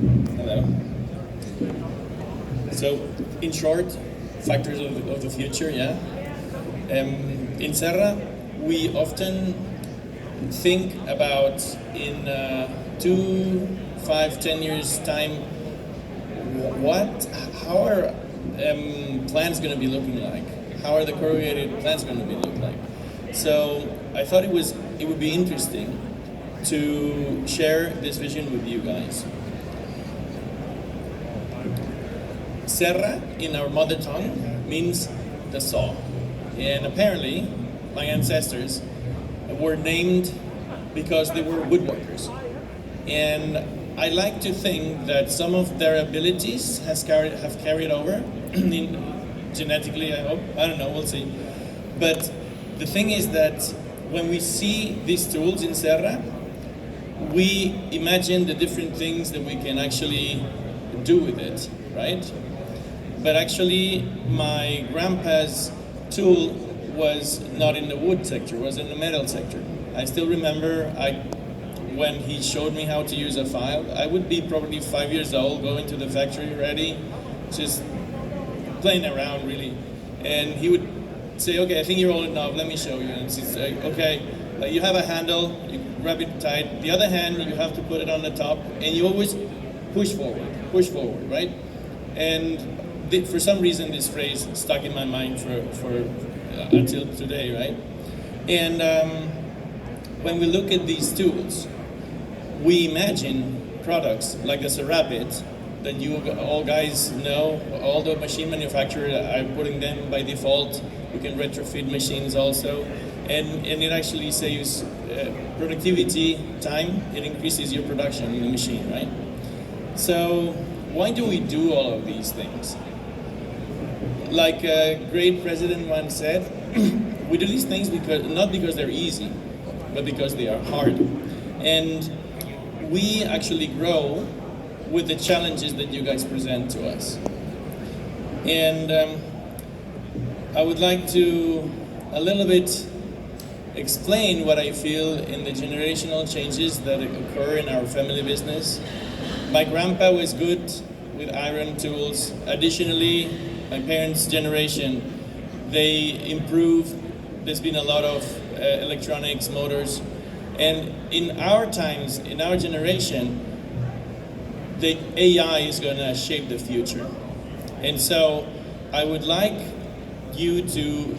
Hello. So, in short, factories of the future, yeah. In Serra, we often think about in 2, 5, 10 years time, how are plants going to be looking like? How are the corrugated plants going to be look like? So I thought it would be interesting to share this vision with you guys. Serra in our mother tongue means the saw, and apparently my ancestors were named because they were woodworkers, and I like to think that some of their abilities have carried over genetically, I hope. I don't know, we'll see. But the thing is that when we see these tools in Serra, we imagine the different things that we can actually do with it, right? But actually, my grandpa's tool was not in the wood sector, was in the metal sector. I still remember when he showed me how to use a file. I would be probably 5 years old, going to the factory ready, just playing around really. And he would say, okay, I think you're old enough, let me show you. And he's like, okay, you have a handle, you grab it tight. The other hand, you have to put it on the top, and you always push forward, right? And for some reason, this phrase stuck in my mind for until today, right? And when we look at these tools, we imagine products like the Serra, that you all guys know. All the machine manufacturers are putting them by default. You can retrofit machines also, and it actually saves productivity, time. It increases your production in the machine, right? So why do we do all of these things? Like a great president once said, we do these things not because they're easy, but because they are hard. And we actually grow with the challenges that you guys present to us. And I would like to a little bit explain what I feel in the generational changes that occur in our family business. My grandpa was good with iron tools. Additionally, my parents' generation, they improved. There's been a lot of electronics, motors. And in our times, in our generation, the AI is going to shape the future. And so I would like you to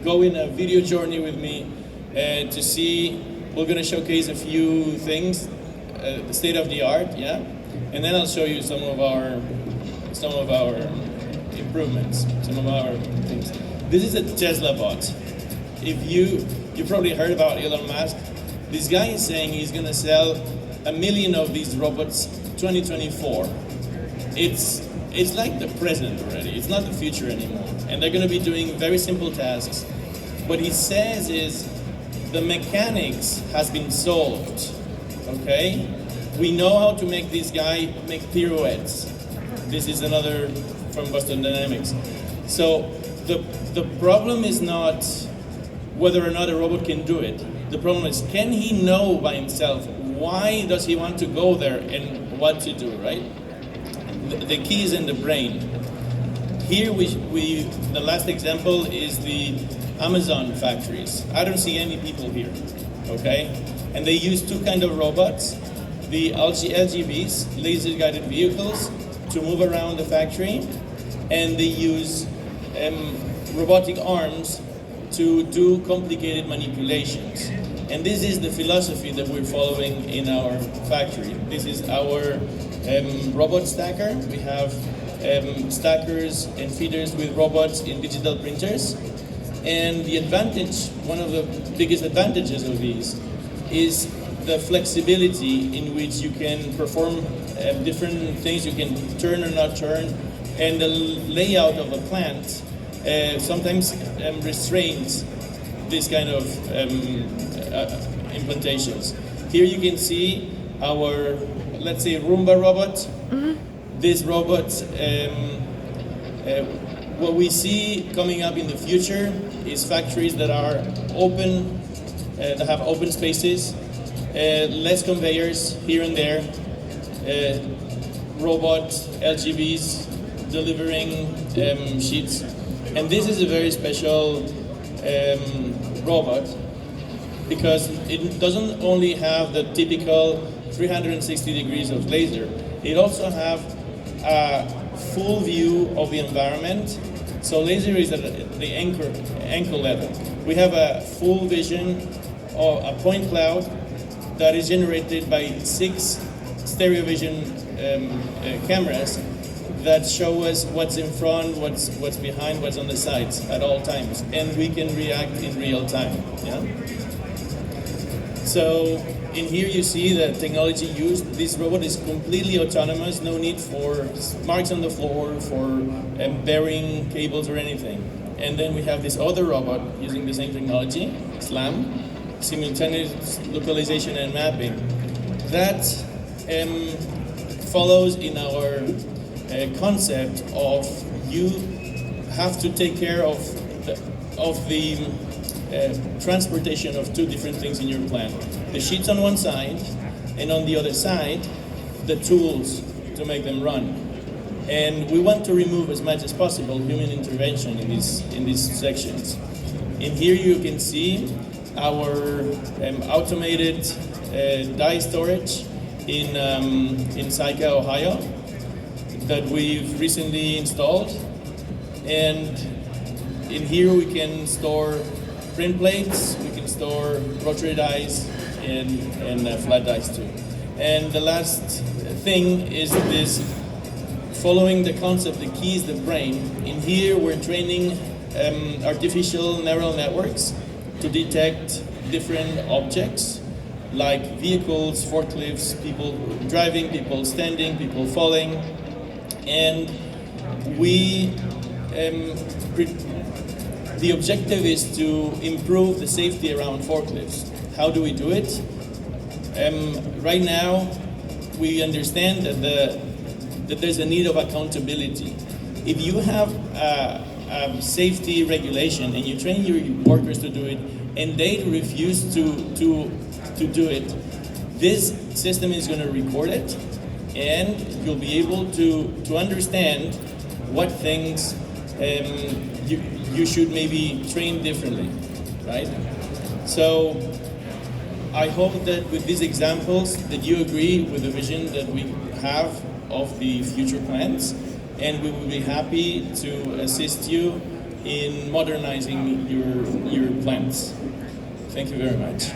go in a video journey with me to see. We're going to showcase a few things, the state of the art, yeah, and then I'll show you some of our improvements, some of our things. This is a Tesla bot. If you probably heard about Elon Musk. This guy is saying he's going to sell 1 million of these robots 2024. It's like the present already. It's not the future anymore. And they're going to be doing very simple tasks. What he says is the mechanics has been solved. Okay? We know how to make this guy make pirouettes. This is another from Boston Dynamics. So the problem is not whether or not a robot can do it. The problem is, can he know by himself? Why does he want to go there and what to do, right? The key is in the brain. Here the last example is the Amazon factories. I don't see any people here, okay? And they use two kind of robots, the LGVs, laser guided vehicles, to move around the factory, and they use robotic arms to do complicated manipulations. And this is the philosophy that we're following in our factory. This is our robot stacker. We have stackers and feeders with robots in digital printers. And the advantage, one of the biggest advantages of these is the flexibility in which you can perform different things. You can turn or not turn. And the layout of a plant sometimes restrains this kind of implementations. Here you can see our, let's say, Roomba robot. Mm-hmm. This robot, what we see coming up in the future is factories that are open, that have open spaces, less conveyors here and there, robot LGVs delivering sheets. And this is a very special robot because it doesn't only have the typical 360 degrees of laser, it also have a full view of the environment. So laser is at the ankle level. We have a full vision of a point cloud that is generated by 6 stereo vision cameras that show us what's in front, what's behind, what's on the sides at all times, and we can react in real time. Yeah. So in here you see the technology used. This robot is completely autonomous, no need for marks on the floor, for burying cables or anything. And then we have this other robot using the same technology, SLAM, simultaneous localization and mapping. That follows in our concept of you have to take care of the transportation of 2 different things in your plant. The sheets on one side, and on the other side, the tools to make them run. And we want to remove as much as possible human intervention in these sections. In here you can see our automated die storage in Syca, Ohio, that we've recently installed. And in here we can store print plates, we can store rotary dies, and flat dies too. And the last thing is this, following the concept, the key is the brain. In here we're training artificial neural networks to detect different objects like vehicles, forklifts, people driving, people standing, people falling. And the objective is to improve the safety around forklifts. How do we do it? Right now, we understand that there's a need of accountability. If you have a safety regulation and you train your workers to do it, and they refuse to do it, this system is going to record it, and you'll be able to understand what things you should maybe train differently, right? So I hope that with these examples that you agree with the vision that we have of the future plants, and we will be happy to assist you in modernizing your plants. Thank you very much.